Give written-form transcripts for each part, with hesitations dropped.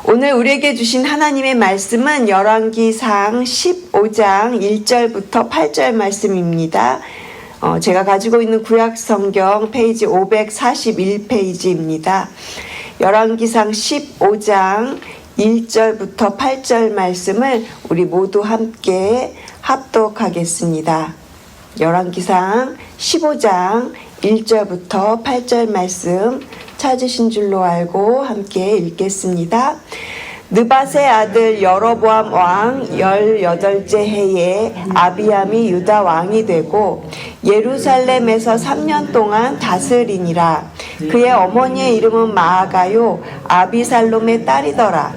오늘 우리에게 주신 하나님의 말씀은 열왕기상 15장 1절부터 8절 말씀입니다. 제가 가지고 있는 구약성경 페이지 541페이지입니다. 열왕기상 15장 1절부터 8절 말씀을 우리 모두 함께 합독하겠습니다. 열왕기상 15장 1절부터 8절 말씀 찾으신 줄로 알고 함께 읽겠습니다. 느밧의 아들 여로보암 왕 18째 해에 아비암이 유다 왕이 되고 예루살렘에서 3년 동안 다스리니라. 그의 어머니의 이름은 마아가요 아비살롬의 딸이더라.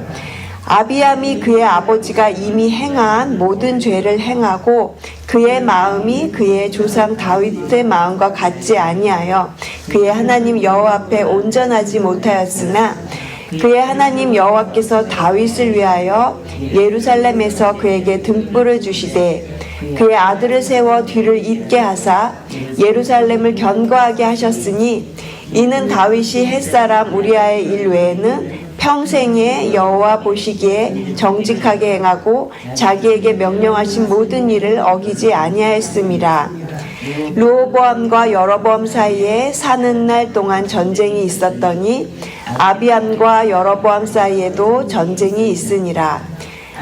아비암이 그의 아버지가 이미 행한 모든 죄를 행하고 그의 마음이 그의 조상 다윗의 마음과 같지 아니하여 그의 하나님 여호와 앞에 온전하지 못하였으나 그의 하나님 여호와께서 다윗을 위하여 예루살렘에서 그에게 등불을 주시되 그의 아들을 세워 뒤를 잇게 하사 예루살렘을 견고하게 하셨으니 이는 다윗이 햇사람 우리아의 일 외에는 평생에 여호와 보시기에 정직하게 행하고 자기에게 명령하신 모든 일을 어기지 아니하였음이라. 르호보암과 여로보암 사이에 사는 날 동안 전쟁이 있었더니 아비암과 여로보암 사이에도 전쟁이 있으니라.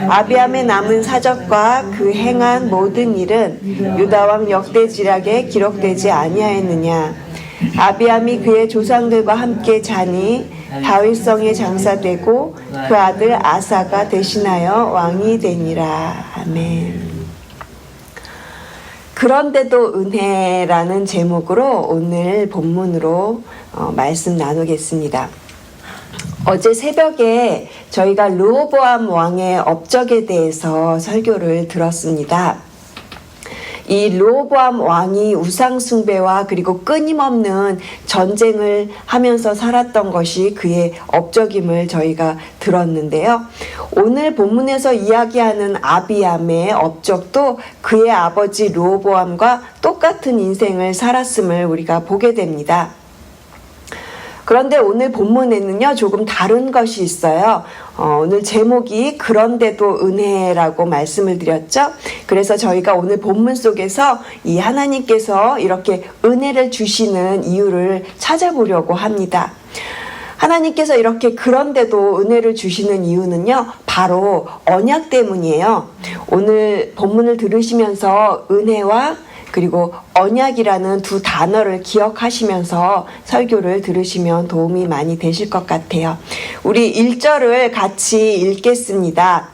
아비암의 남은 사적과 그 행한 모든 일은 유다왕 역대지략에 기록되지 아니하였느냐. 아비암이 그의 조상들과 함께 자니 다윗성에 장사되고 그 아들 아사가 대신하여 왕이 되니라. 아멘. 그런데도 은혜라는 제목으로 오늘 본문으로 말씀 나누겠습니다. 어제 새벽에 저희가 르호보암 왕의 업적에 대해서 설교를 들었습니다. 이 르호보암 왕이 우상 숭배와 그리고 끊임없는 전쟁을 하면서 살았던 것이 그의 업적임을 저희가 들었는데요. 오늘 본문에서 이야기하는 아비암의 업적도 그의 아버지 르호보암과 똑같은 인생을 살았음을 우리가 보게 됩니다. 그런데 오늘 본문에는요, 조금 다른 것이 있어요. 오늘 제목이 그런데도 은혜라고 말씀을 드렸죠. 그래서 저희가 오늘 본문 속에서 이 하나님께서 이렇게 은혜를 주시는 이유를 찾아보려고 합니다. 하나님께서 이렇게 그런데도 은혜를 주시는 이유는요, 바로 언약 때문이에요. 오늘 본문을 들으시면서 은혜와 그리고 언약이라는 두 단어를 기억하시면서 설교를 들으시면 도움이 많이 되실 것 같아요. 우리 1절을 같이 읽겠습니다.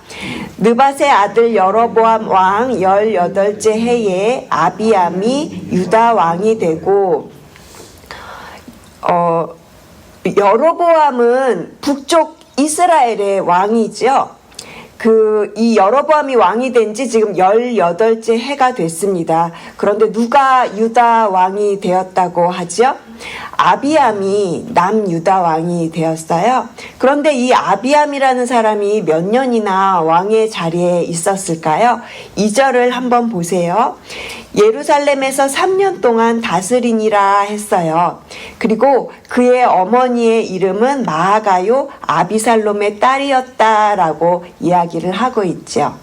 느밧의 아들 여로보암 왕 18째 해에 아비암이 유다 왕이 되고 여로보암은 북쪽 이스라엘의 왕이죠. 이 여로보암이 왕이 된 지 지금 18째 해가 됐습니다. 그런데 누가 유다 왕이 되었다고 하죠? 아비암이 남유다 왕이 되었어요. 그런데 이 아비암이라는 사람이 몇 년이나 왕의 자리에 있었을까요? 2절을 한번 보세요. 예루살렘에서 3년 동안 다스리니라 했어요. 그리고 그의 어머니의 이름은 마아가요 아비살롬의 딸이었다라고 이야기를 하고 있죠.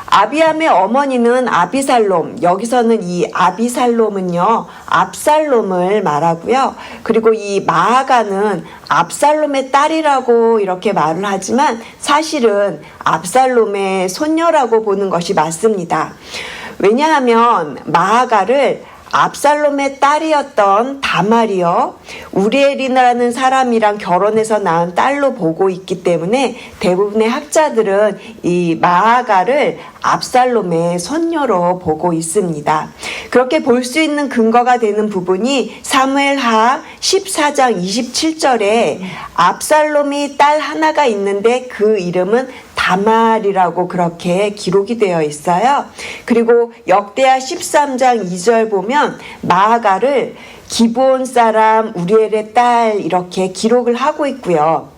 아비암의 어머니는 아비살롬, 여기서는 이 아비살롬은요, 압살롬을 말하고요. 그리고 이 마아가는 압살롬의 딸이라고 이렇게 말을 하지만 사실은 압살롬의 손녀라고 보는 것이 맞습니다. 왜냐하면 마아가를 압살롬의 딸이었던 다말이요 우리엘이라는 사람이랑 결혼해서 낳은 딸로 보고 있기 때문에 대부분의 학자들은 이 마아가를 압살롬의 손녀로 보고 있습니다. 그렇게 볼 수 있는 근거가 되는 부분이 사무엘하 14장 27절에 압살롬이 딸 하나가 있는데 그 이름은 다말이라고 그렇게 기록이 되어 있어요. 그리고 역대하 13장 2절 보면 마아가를 기브온 사람 우리엘의 딸 이렇게 기록을 하고 있고요.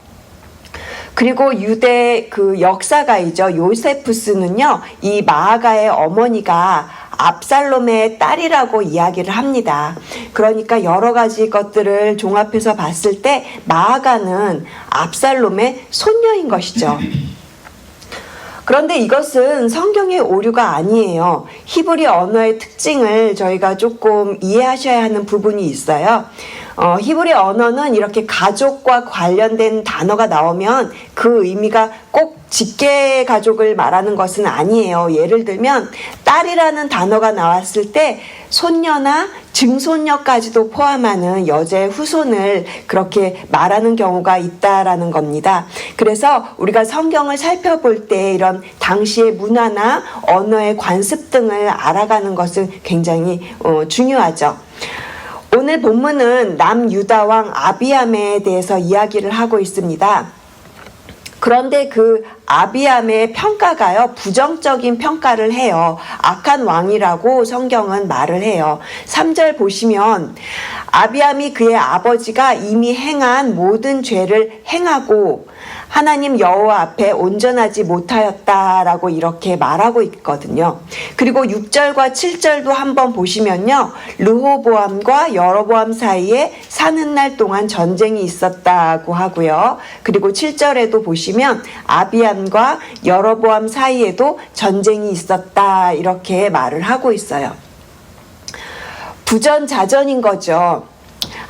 그리고 유대 그 역사가이죠. 요세푸스는요, 이 마아가의 어머니가 압살롬의 딸이라고 이야기를 합니다. 그러니까 여러 가지 것들을 종합해서 봤을 때 마아가는 압살롬의 손녀인 것이죠. 그런데 이것은 성경의 오류가 아니에요. 히브리 언어의 특징을 저희가 조금 이해하셔야 하는 부분이 있어요. 히브리 언어는 이렇게 가족과 관련된 단어가 나오면 그 의미가 꼭 직계 가족을 말하는 것은 아니에요. 예를 들면 딸이라는 단어가 나왔을 때 손녀나 증손녀까지도 포함하는 여자의 후손을 그렇게 말하는 경우가 있다라는 겁니다. 그래서 우리가 성경을 살펴볼 때 이런 당시의 문화나 언어의 관습 등을 알아가는 것은 굉장히 중요하죠. 오늘 본문은 남유다왕 아비암에 대해서 이야기를 하고 있습니다. 그런데 그 아비암의 평가가요, 부정적인 평가를 해요. 악한 왕이라고 성경은 말을 해요. 3절 보시면 아비암이 그의 아버지가 이미 행한 모든 죄를 행하고 하나님 여호와 앞에 온전하지 못하였다라고 이렇게 말하고 있거든요. 그리고 6절과 7절도 한번 보시면요. 르호보암과 여로보암 사이에 사는 날 동안 전쟁이 있었다고 하고요. 그리고 7절에도 보시면 아비암과 여로보암 사이에도 전쟁이 있었다 이렇게 말을 하고 있어요. 부전자전인 거죠.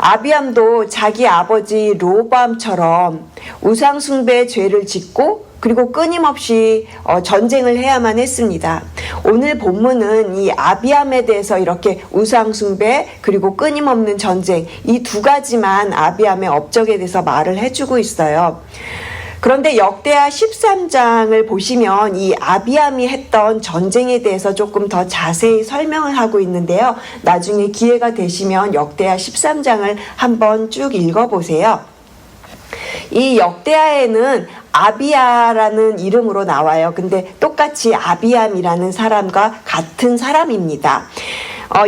아비암도 자기 아버지 르호보암처럼 우상숭배의 죄를 짓고 그리고 끊임없이 전쟁을 해야만 했습니다. 오늘 본문은 이 아비암에 대해서 이렇게 우상숭배 그리고 끊임없는 전쟁 이 두 가지만 아비암의 업적에 대해서 말을 해주고 있어요. 그런데 역대하 13장을 보시면 이 아비암이 했던 전쟁에 대해서 조금 더 자세히 설명을 하고 있는데요. 나중에 기회가 되시면 역대하 13장을 한번 쭉 읽어보세요. 이 역대하에는 아비야라는 이름으로 나와요. 근데 똑같이 아비암이라는 사람과 같은 사람입니다.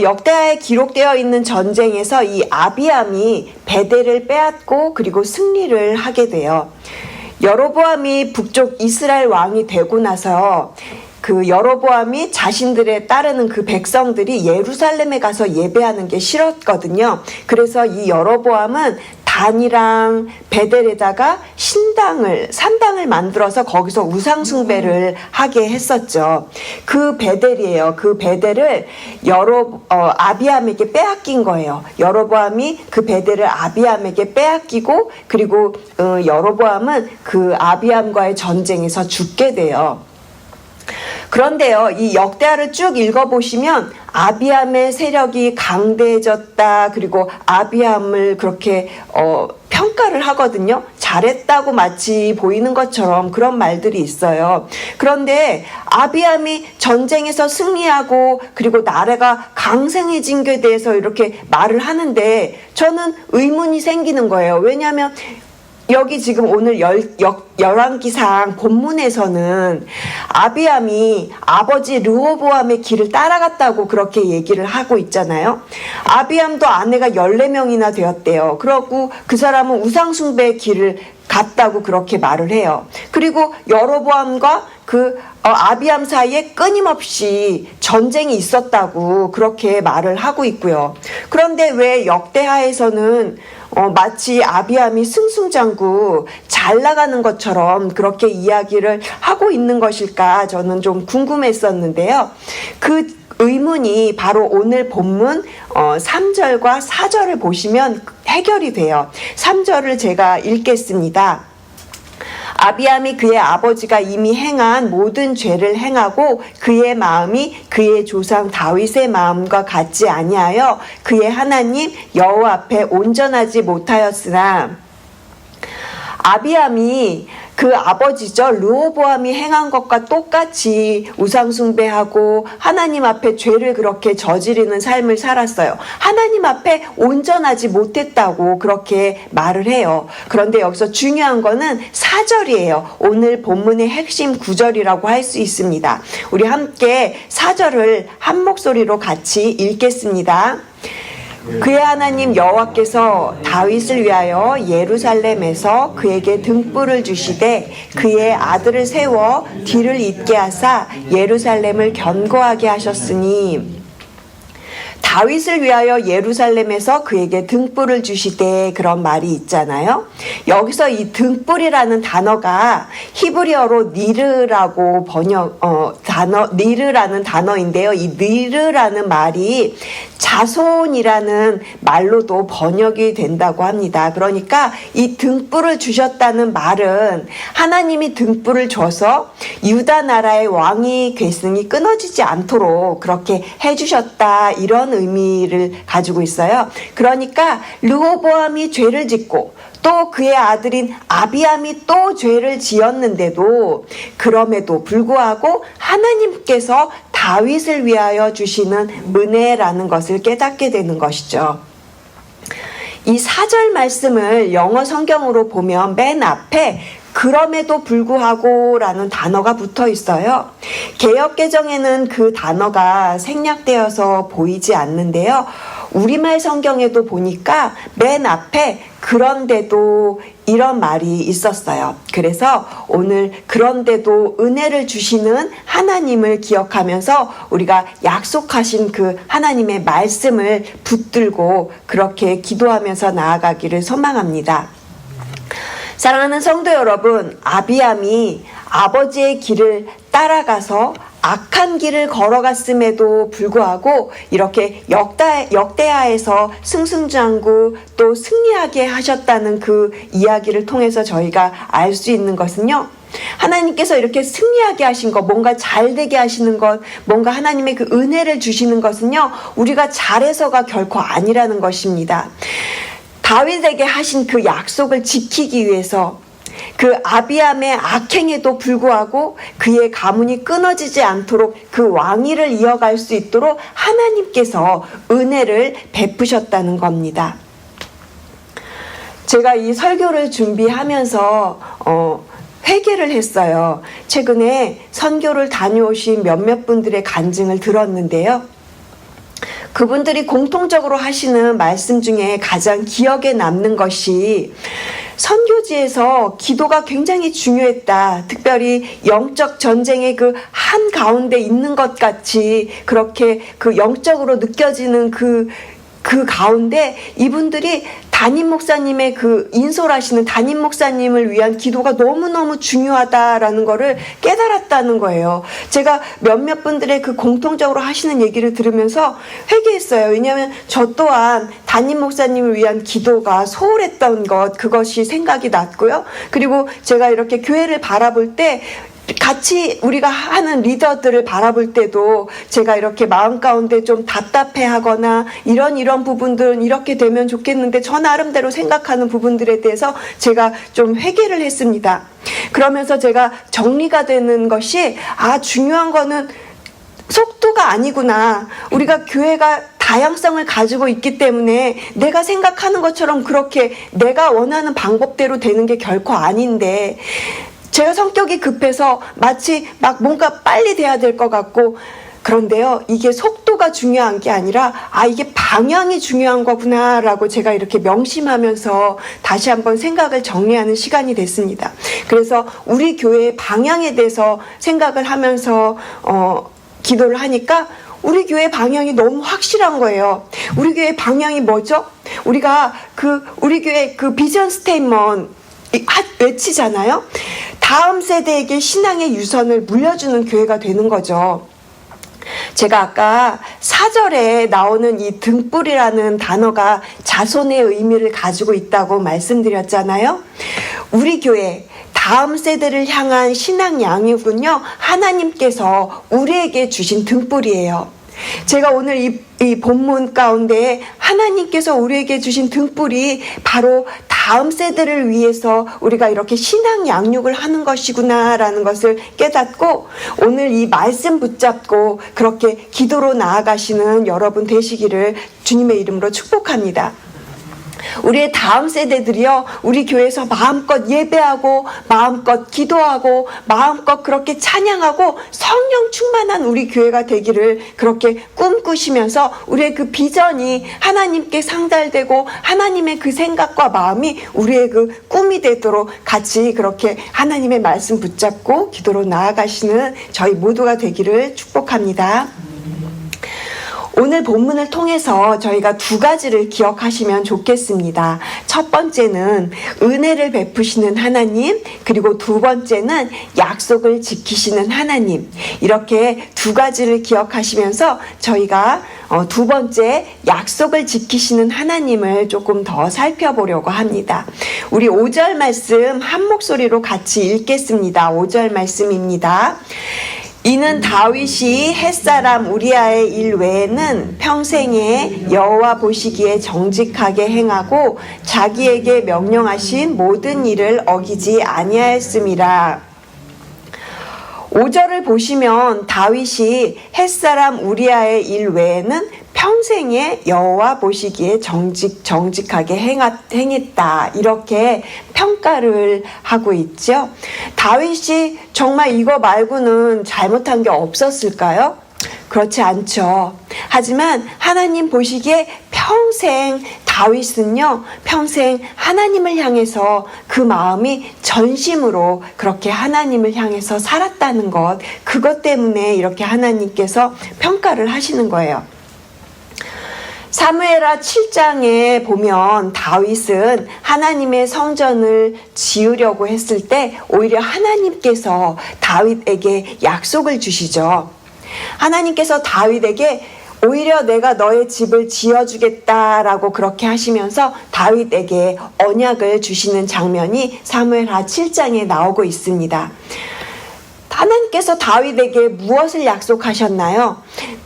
역대하에 기록되어 있는 전쟁에서 이 아비암이 베델을 빼앗고 그리고 승리를 하게 돼요. 여로보암이 북쪽 이스라엘 왕이 되고 나서 그 여로보암이 자신들의 따르는 그 백성들이 예루살렘에 가서 예배하는 게 싫었거든요. 그래서 이 여로보암은 단이랑 베델에다가 산당을 만들어서 거기서 우상숭배를 하게 했었죠. 그 베델이에요. 그 베델을 아비암에게 빼앗긴 거예요. 여로보암이 그 베델을 아비암에게 빼앗기고 그리고 여로보암은 그 아비암과의 전쟁에서 죽게 돼요. 그런데요, 이 역대하를 쭉 읽어보시면 아비암의 세력이 강대해졌다. 그리고 아비암을 그렇게 평가를 하거든요. 잘했다고 마치 보이는 것처럼 그런 말들이 있어요. 그런데 아비암이 전쟁에서 승리하고 그리고 나라가 강盛해진 것에 대해서 이렇게 말을 하는데 저는 의문이 생기는 거예요. 왜냐하면 여기 지금 오늘 열왕기상 본문에서는 아비암이 아버지 르호보암의 길을 따라갔다고 그렇게 얘기를 하고 있잖아요. 아비암도 아내가 14명이나 되었대요. 그러고 그 사람은 우상숭배의 길을 갔다고 그렇게 말을 해요. 그리고 여로보암과 아비암 사이에 끊임없이 전쟁이 있었다고 그렇게 말을 하고 있고요. 그런데 왜 역대하에서는 마치 아비암이 승승장구 잘 나가는 것처럼 그렇게 이야기를 하고 있는 것일까 저는 좀 궁금했었는데요. 그 의문이 바로 오늘 본문 3절과 4절을 보시면 해결이 돼요. 3절을 제가 읽겠습니다. 아비암이 그의 아버지가 이미 행한 모든 죄를 행하고 그의 마음이 그의 조상 다윗의 마음과 같지 아니하여 그의 하나님 여호와 앞에 온전하지 못하였으나 아비암이 그 아버지죠. 르호보암이 행한 것과 똑같이 우상숭배하고 하나님 앞에 죄를 그렇게 저지르는 삶을 살았어요. 하나님 앞에 온전하지 못했다고 그렇게 말을 해요. 그런데 여기서 중요한 거는 4절이에요. 오늘 본문의 핵심 구절이라고 할 수 있습니다. 우리 함께 4절을 한 목소리로 같이 읽겠습니다. 그의 하나님 여호와께서 다윗을 위하여 예루살렘에서 그에게 등불을 주시되 그의 아들을 세워 뒤를 잇게 하사 예루살렘을 견고하게 하셨으니 다윗을 위하여 예루살렘에서 그에게 등불을 주시되 그런 말이 있잖아요. 여기서 이 등불이라는 단어가 히브리어로 니르라고 니르라는 단어인데요. 이 니르라는 말이 자손이라는 말로도 번역이 된다고 합니다. 그러니까 이 등불을 주셨다는 말은 하나님이 등불을 줘서 유다 나라의 왕위 계승이 끊어지지 않도록 그렇게 해주셨다, 이런 의미를 가지고 있어요. 그러니까 르호보암이 죄를 짓고 또 그의 아들인 아비암이 또 죄를 지었는데도 그럼에도 불구하고 하나님께서 다윗을 위하여 주시는 은혜라는 것을 깨닫게 되는 것이죠. 이 4절 말씀을 영어 성경으로 보면 맨 앞에 그럼에도 불구하고 라는 단어가 붙어 있어요. 개역개정에는 그 단어가 생략되어서 보이지 않는데요. 우리말 성경에도 보니까 맨 앞에 그런데도 이런 말이 있었어요. 그래서 오늘 그런데도 은혜를 주시는 하나님을 기억하면서 우리가 약속하신 그 하나님의 말씀을 붙들고 그렇게 기도하면서 나아가기를 소망합니다. 사랑하는 성도 여러분, 아비암이 아버지의 길을 따라가서 악한 길을 걸어갔음에도 불구하고 이렇게 역대하에서 승승장구 또 승리하게 하셨다는 그 이야기를 통해서 저희가 알 수 있는 것은요, 하나님께서 이렇게 승리하게 하신 것, 뭔가 잘되게 하시는 것, 뭔가 하나님의 그 은혜를 주시는 것은요, 우리가 잘해서가 결코 아니라는 것입니다. 다윗에게 하신 그 약속을 지키기 위해서 그 아비암의 악행에도 불구하고 그의 가문이 끊어지지 않도록 그 왕위를 이어갈 수 있도록 하나님께서 은혜를 베푸셨다는 겁니다. 제가 이 설교를 준비하면서 회개를 했어요. 최근에 선교를 다녀오신 몇몇 분들의 간증을 들었는데요. 그분들이 공통적으로 하시는 말씀 중에 가장 기억에 남는 것이 선교지에서 기도가 굉장히 중요했다. 특별히 영적 전쟁의 그 한가운데 있는 것 같이 그렇게 그 영적으로 느껴지는 그 가운데 이분들이 담임 목사님의 그 인솔하시는 담임 목사님을 위한 기도가 너무너무 중요하다라는 거를 깨달았다는 거예요. 제가 몇몇 분들의 그 공통적으로 하시는 얘기를 들으면서 회개했어요. 왜냐하면 저 또한 담임 목사님을 위한 기도가 소홀했던 그것이 생각이 났고요. 그리고 제가 이렇게 교회를 바라볼 때 같이 우리가 하는 리더들을 바라볼 때도 제가 이렇게 마음 가운데 좀 답답해하거나 이런 부분들은 이렇게 되면 좋겠는데 저 나름대로 생각하는 부분들에 대해서 제가 좀 회개를 했습니다. 그러면서 제가 정리가 되는 것이 중요한 거는 속도가 아니구나. 우리가 교회가 다양성을 가지고 있기 때문에 내가 생각하는 것처럼 그렇게 내가 원하는 방법대로 되는 게 결코 아닌데 제가 성격이 급해서 마치 막 뭔가 빨리 돼야 될 것 같고 그런데요, 이게 속도가 중요한 게 아니라 이게 방향이 중요한 거구나 라고 제가 이렇게 명심하면서 다시 한번 생각을 정리하는 시간이 됐습니다. 그래서 우리 교회의 방향에 대해서 생각을 하면서 기도를 하니까 우리 교회 방향이 너무 확실한 거예요. 우리 교회 방향이 뭐죠? 우리가 우리 교회 그 비전 스테이트먼트 외치잖아요. 다음 세대에게 신앙의 유선을 물려주는 교회가 되는 거죠. 제가 아까 4절에 나오는 이 등불이라는 단어가 자손의 의미를 가지고 있다고 말씀드렸잖아요. 우리 교회 다음 세대를 향한 신앙 양육은요, 하나님께서 우리에게 주신 등불이에요. 제가 오늘 이 본문 가운데 하나님께서 우리에게 주신 등불이 바로 다음 세대를 위해서 우리가 이렇게 신앙 양육을 하는 것이구나라는 것을 깨닫고 오늘 이 말씀 붙잡고 그렇게 기도로 나아가시는 여러분 되시기를 주님의 이름으로 축복합니다. 우리의 다음 세대들이요, 우리 교회에서 마음껏 예배하고 마음껏 기도하고 마음껏 그렇게 찬양하고 성령 충만한 우리 교회가 되기를 그렇게 꿈꾸시면서 우리의 그 비전이 하나님께 상달되고 하나님의 그 생각과 마음이 우리의 그 꿈이 되도록 같이 그렇게 하나님의 말씀 붙잡고 기도로 나아가시는 저희 모두가 되기를 축복합니다. 오늘 본문을 통해서 저희가 두 가지를 기억하시면 좋겠습니다. 첫 번째는 은혜를 베푸시는 하나님, 그리고 두 번째는 약속을 지키시는 하나님. 이렇게 두 가지를 기억하시면서 저희가 두 번째 약속을 지키시는 하나님을 조금 더 살펴보려고 합니다. 우리 5절 말씀 한 목소리로 같이 읽겠습니다. 5절 말씀입니다. 이는 다윗이 햇사람 우리아의 일 외에는 평생에 여호와 보시기에 정직하게 행하고 자기에게 명령하신 모든 일을 어기지 아니하였음이라. 5절을 보시면 다윗이 햇사람 우리아의 일 외에는 평생에 여호와 보시기에 정직하게 행했다. 이렇게 평가를 하고 있죠. 다윗이 정말 이거 말고는 잘못한 게 없었을까요? 그렇지 않죠. 하지만 하나님 보시기에 평생 다윗은요, 평생 하나님을 향해서 그 마음이 전심으로 그렇게 하나님을 향해서 살았다는 것, 그것 때문에 이렇게 하나님께서 평가를 하시는 거예요. 사무엘하 7장에 보면 다윗은 하나님의 성전을 지으려고 했을 때 오히려 하나님께서 다윗에게 약속을 주시죠. 하나님께서 다윗에게 오히려 내가 너의 집을 지어주겠다라고 그렇게 하시면서 다윗에게 언약을 주시는 장면이 사무엘하 7장에 나오고 있습니다. 하나님께서 다윗에게 무엇을 약속하셨나요?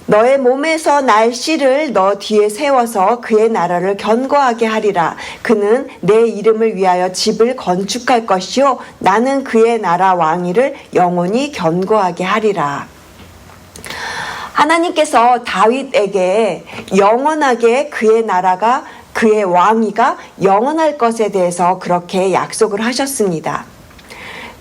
너의 몸에서 날 씨를 너 뒤에 세워서 그의 나라를 견고하게 하리라. 그는 내 이름을 위하여 집을 건축할 것이요 나는 그의 나라 왕위를 영원히 견고하게 하리라. 하나님께서 다윗에게 영원하게 그의 나라가, 그의 왕위가 영원할 것에 대해서 그렇게 약속을 하셨습니다.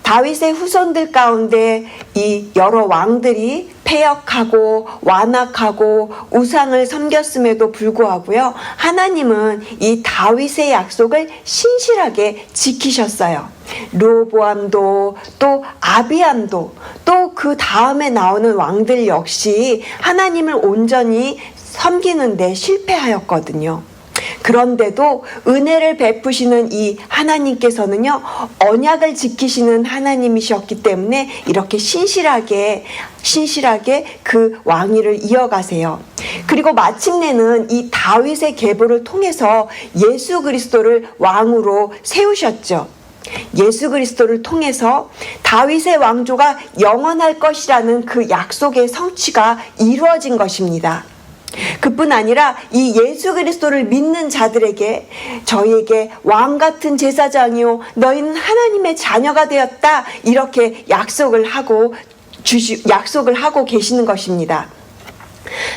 다윗의 후손들 가운데 이 여러 왕들이 패역하고 완악하고 우상을 섬겼음에도 불구하고요, 하나님은 이 다윗의 약속을 신실하게 지키셨어요. 르호보암도 또 아비암도 또 그 다음에 나오는 왕들 역시 하나님을 온전히 섬기는데 실패하였거든요. 그런데도 은혜를 베푸시는 이 하나님께서는요, 언약을 지키시는 하나님이셨기 때문에 이렇게 신실하게 그 왕위를 이어가세요. 그리고 마침내는 이 다윗의 계보를 통해서 예수 그리스도를 왕으로 세우셨죠. 예수 그리스도를 통해서 다윗의 왕조가 영원할 것이라는 그 약속의 성취가 이루어진 것입니다. 그뿐 아니라 이 예수 그리스도를 믿는 자들에게 저희에게 왕 같은 제사장이요 너희는 하나님의 자녀가 되었다, 이렇게 약속을 하고 계시는 것입니다.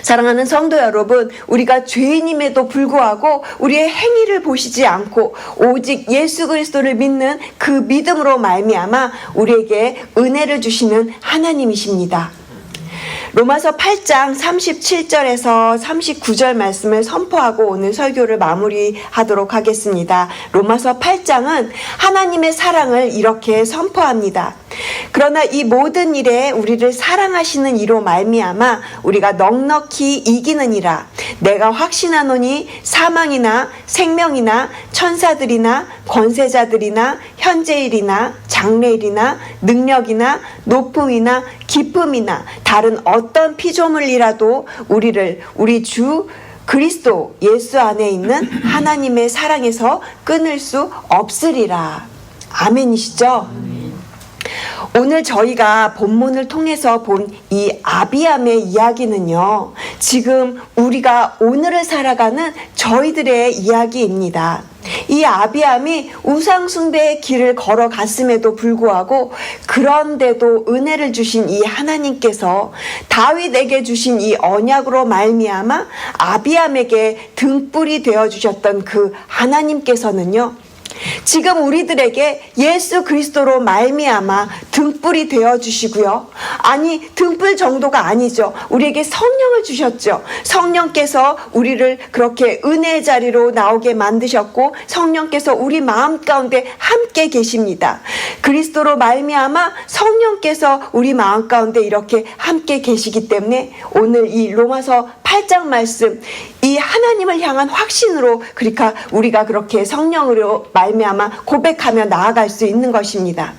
사랑하는 성도 여러분, 우리가 죄인임에도 불구하고 우리의 행위를 보시지 않고 오직 예수 그리스도를 믿는 그 믿음으로 말미암아 우리에게 은혜를 주시는 하나님이십니다. 로마서 8장 37절에서 39절 말씀을 선포하고 오늘 설교를 마무리하도록 하겠습니다. 로마서 8장은 하나님의 사랑을 이렇게 선포합니다. 그러나 이 모든 일에 우리를 사랑하시는 이로 말미암아 우리가 넉넉히 이기느니라. 내가 확신하노니 사망이나 생명이나 천사들이나 권세자들이나 현재일이나 장래일이나 능력이나 높음이나 깊음이나 다른 어떤 피조물이라도 우리를 우리 주 그리스도 예수 안에 있는 하나님의 사랑에서 끊을 수 없으리라. 아멘이시죠? 오늘 저희가 본문을 통해서 본 이 아비암의 이야기는요, 지금 우리가 오늘을 살아가는 저희들의 이야기입니다. 이 아비암이 우상숭배의 길을 걸어갔음에도 불구하고 그런데도 은혜를 주신 이 하나님께서 다윗에게 주신 이 언약으로 말미암아 아비암에게 등불이 되어주셨던 그 하나님께서는요, 지금 우리들에게 예수 그리스도로 말미암아 등불이 되어 주시고요. 아니, 등불 정도가 아니죠. 우리에게 성령을 주셨죠. 성령께서 우리를 그렇게 은혜의 자리로 나오게 만드셨고 성령께서 우리 마음 가운데 함께 계십니다. 그리스도로 말미암아 성령께서 우리 마음 가운데 이렇게 함께 계시기 때문에 오늘 이 로마서 8장 말씀, 이 하나님을 향한 확신으로 그러니까 우리가 그렇게 성령으로 말미암아 고백하며 나아갈 수 있는 것입니다.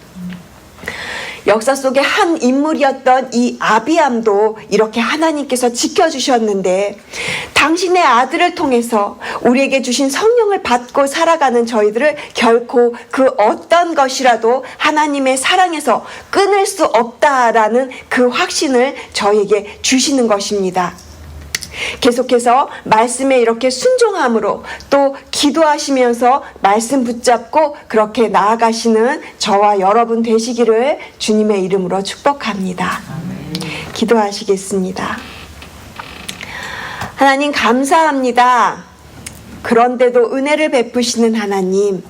역사 속에 한 인물이었던 이 아비암도 이렇게 하나님께서 지켜주셨는데 당신의 아들을 통해서 우리에게 주신 성령을 받고 살아가는 저희들을 결코 그 어떤 것이라도 하나님의 사랑에서 끊을 수 없다라는 그 확신을 저에게 주시는 것입니다. 계속해서 말씀에 이렇게 순종함으로 또 기도하시면서 말씀 붙잡고 그렇게 나아가시는 저와 여러분 되시기를 주님의 이름으로 축복합니다. 기도하시겠습니다. 하나님 감사합니다. 그런데도 은혜를 베푸시는 하나님,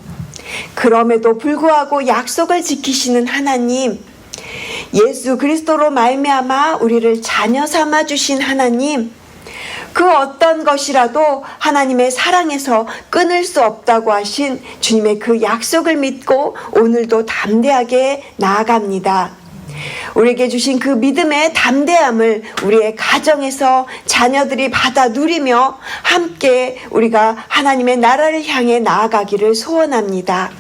그럼에도 불구하고 약속을 지키시는 하나님, 예수 그리스도로 말미암아 우리를 자녀 삼아 주신 하나님, 그 어떤 것이라도 하나님의 사랑에서 끊을 수 없다고 하신 주님의 그 약속을 믿고 오늘도 담대하게 나아갑니다. 우리에게 주신 그 믿음의 담대함을 우리의 가정에서 자녀들이 받아 누리며 함께 우리가 하나님의 나라를 향해 나아가기를 소원합니다.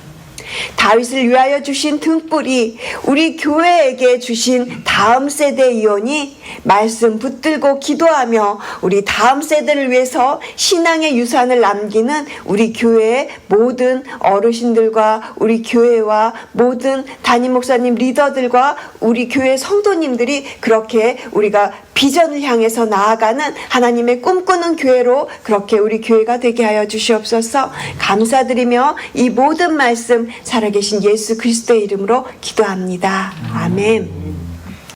다윗을 위하여 주신 등불이 우리 교회에게 주신 다음 세대 이혼이 말씀 붙들고 기도하며 우리 다음 세대를 위해서 신앙의 유산을 남기는 우리 교회의 모든 어르신들과 우리 교회와 모든 담임 목사님 리더들과 우리 교회 성도님들이 그렇게 우리가 비전을 향해서 나아가는 하나님의 꿈꾸는 교회로 그렇게 우리 교회가 되게 하여 주시옵소서. 감사드리며 이 모든 말씀 살아계신 예수 그리스도의 이름으로 기도합니다. 아멘.